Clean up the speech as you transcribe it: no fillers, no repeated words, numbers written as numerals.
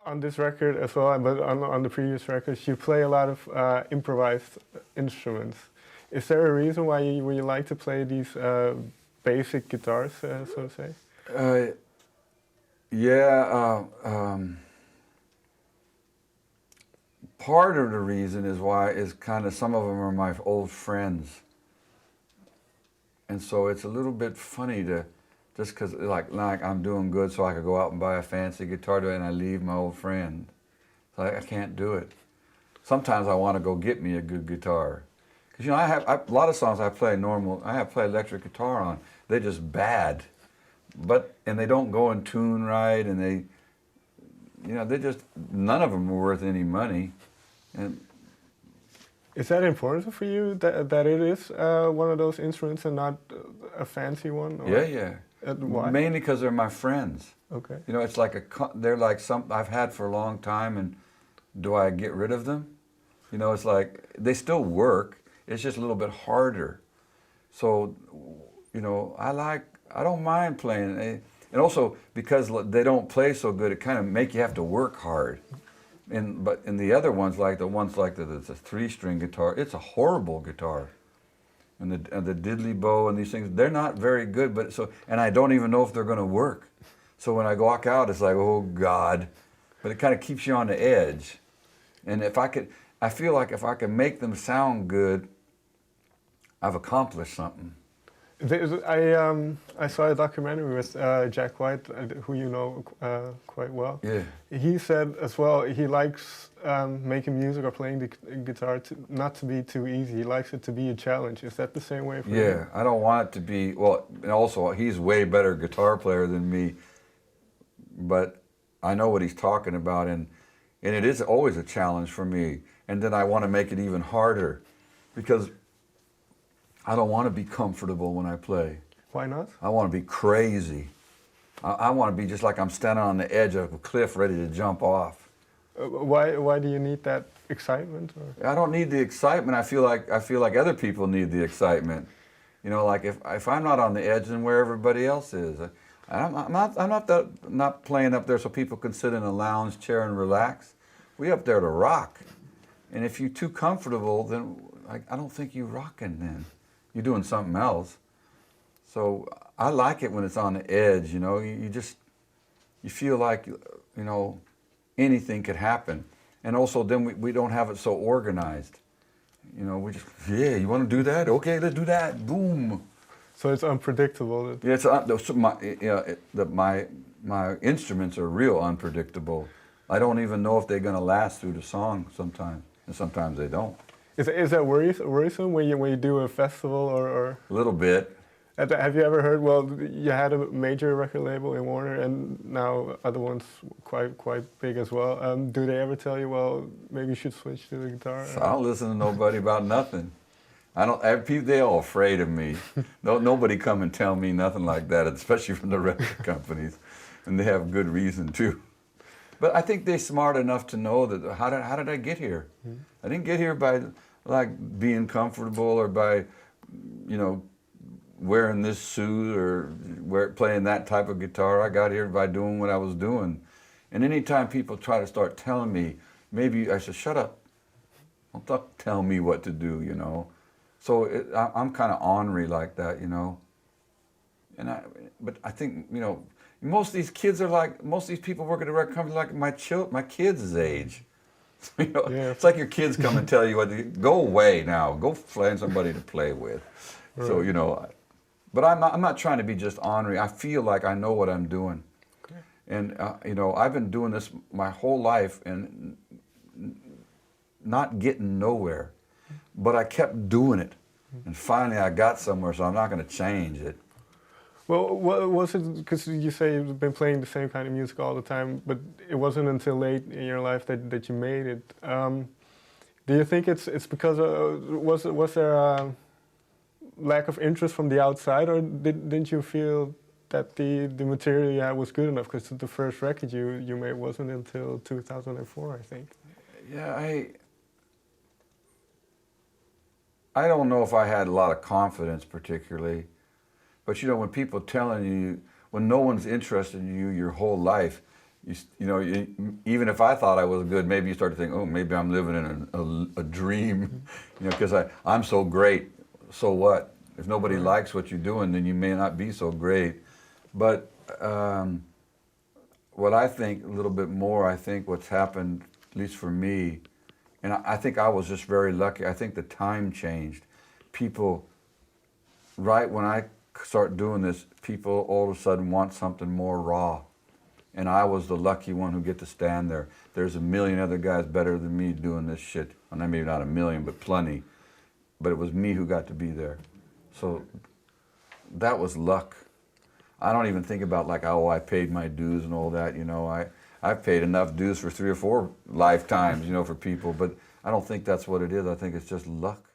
on this record as well, but on the previous records, you play a lot of improvised instruments. Is there a reason why you like to play these basic guitars, so to say? Yeah. Part of the reason is kind of some of them are my old friends, and so it's a little bit funny to just because like I'm doing good, so I could go out and buy a fancy guitar and I leave my old friend. So I can't do it. Sometimes I want to go get me a good guitar, because I have a lot of songs I play normal. I have play electric guitar on. They're just bad, and they don't go in tune right, and they just none of them are worth any money. And is that important for you that it is one of those instruments and not a fancy one? Or? Yeah. Why? Mainly because they're my friends. Okay. It's like they're like some I've had for a long time, and do I get rid of them? It's like they still work. It's just a little bit harder. So, I don't mind playing, and also because they don't play so good, it kind of make you have to work hard. But in the other ones, like the it's a 3-string guitar, it's a horrible guitar. And the diddly bow and these things, they're not very good. And I don't even know if they're going to work. So when I walk out, it's like, oh God. But it kind of keeps you on the edge. And I feel like if I can make them sound good, I've accomplished something. I saw a documentary with Jack White, who you know quite well. Yeah. He said as well he likes making music or playing the guitar not to be too easy. He likes it to be a challenge. Is that the same way for you? Yeah, I don't want it to be, and also he's way better guitar player than me, but I know what he's talking about, and it is always a challenge for me. And then I want to make it even harder, because I don't want to be comfortable when I play. Why not? I want to be crazy. I want to be just like I'm standing on the edge of a cliff ready to jump off. Why do you need that excitement? Or? I don't need the excitement. I feel like other people need the excitement. Like if I'm not on the edge, then where everybody else is. I'm not playing up there so people can sit in a lounge chair and relax. We up there to rock. And if you're too comfortable, then I don't think you're rocking then. You're doing something else. So I like it when it's on the edge, you feel like, anything could happen. And also then we don't have it so organized. We just, you want to do that? Okay, let's do that. Boom. So it's unpredictable. My instruments are real unpredictable. I don't even know if they're going to last through the song sometimes, and sometimes they don't. Is that worrisome when you do a festival or? A little bit. Have you ever heard? Well, you had a major record label in Warner, and now other ones quite big as well. Do they ever tell you, well, maybe you should switch to the guitar? So I don't listen to nobody about nothing. They're all afraid of me. Nobody come and tell me nothing like that, especially from the record companies, and they have good reason too. But I think they're smart enough to know that how did I get here? Mm-hmm. I didn't get here by being comfortable or by, wearing this suit or playing that type of guitar. I got here by doing what I was doing. And anytime people try to start telling me, maybe I should shut up. Don't tell me what to do, So I'm kind of ornery like that, But I think, most of these kids are most of these people work at a record company like my kids' age. Yeah. It's like your kids come and tell you go away now, go find somebody to play with. Right. So, but I'm not trying to be just ornery. I feel like I know what I'm doing. Okay. And, I've been doing this my whole life and not getting nowhere, but I kept doing it. And finally I got somewhere, so I'm not going to change it. Well, what was it, because you say you've been playing the same kind of music all the time, but it wasn't until late in your life that you made it. Do you think it's because was there a lack of interest from the outside, or didn't you feel that the material you had was good enough? Because the first record you made wasn't until 2004, I think. Yeah, I don't know if I had a lot of confidence particularly. But when people telling you, when no one's interested in you your whole life, even if I thought I was good, maybe you start to think, oh, maybe I'm living in a dream, because I'm so great. So what? If nobody likes what you're doing, then you may not be so great. But what I think a little bit more, I think what's happened, at least for me, and I think I was just very lucky. I think the time changed. People, right when I start doing this, people all of a sudden want something more raw. And I was the lucky one who get to stand there. There's a million other guys better than me doing this shit. And maybe not a million, but plenty. But it was me who got to be there. So that was luck. I don't even think about like, oh, I paid my dues and all that. I've paid enough dues for 3 or 4 lifetimes, for people. But I don't think that's what it is. I think it's just luck.